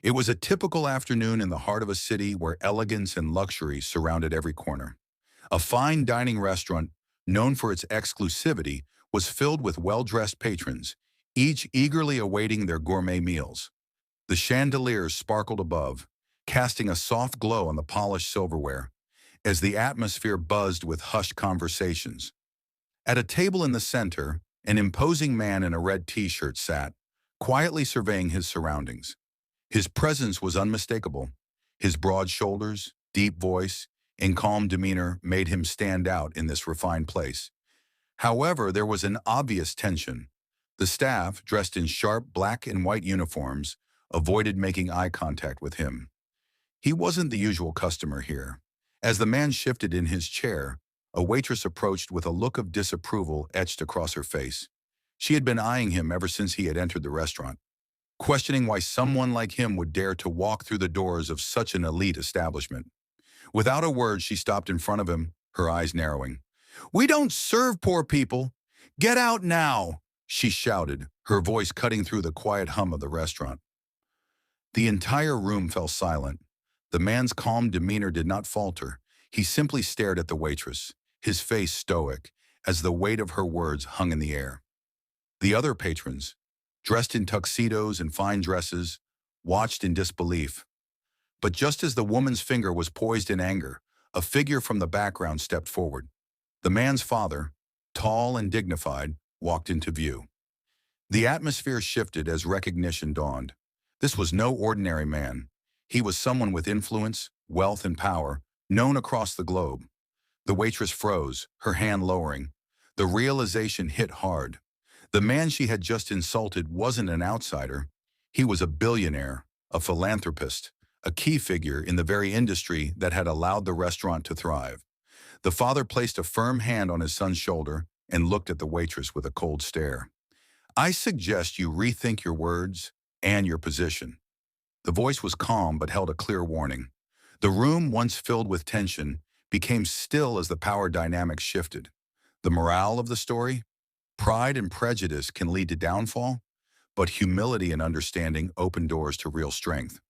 It was a typical afternoon in the heart of a city where elegance and luxury surrounded every corner. A fine dining restaurant, known for its exclusivity, was filled with well-dressed patrons, each eagerly awaiting their gourmet meals. The chandeliers sparkled above, casting a soft glow on the polished silverware, as the atmosphere buzzed with hushed conversations. At a table in the center, an imposing man in a red t-shirt sat, quietly surveying his surroundings. His presence was unmistakable. His broad shoulders, deep voice, and calm demeanor made him stand out in this refined place. However, there was an obvious tension. The staff, dressed in sharp black and white uniforms, avoided making eye contact with him. He wasn't the usual customer here. As the man shifted in his chair, a waitress approached with a look of disapproval etched across her face. She had been eyeing him ever since he had entered the restaurant, questioning why someone like him would dare to walk through the doors of such an elite establishment. Without a word, she stopped in front of him, her eyes narrowing. "We don't serve poor people. Get out now," she shouted, her voice cutting through the quiet hum of the restaurant. The entire room fell silent. The man's calm demeanor did not falter. He simply stared at the waitress, his face stoic, as the weight of her words hung in the air. The other patrons, dressed in tuxedos and fine dresses, watched in disbelief. But just as the woman's finger was poised in anger, a figure from the background stepped forward. The man's father, tall and dignified, walked into view. The atmosphere shifted as recognition dawned. This was no ordinary man. He was someone with influence, wealth, and power, known across the globe. The waitress froze, her hand lowering. The realization hit hard. The man she had just insulted wasn't an outsider. He was a billionaire, a philanthropist, a key figure in the very industry that had allowed the restaurant to thrive. The father placed a firm hand on his son's shoulder and looked at the waitress with a cold stare. "I suggest you rethink your words and your position." The voice was calm but held a clear warning. The room, once filled with tension, became still as the power dynamics shifted. The morale of the story? Pride and prejudice can lead to downfall, but humility and understanding open doors to real strength.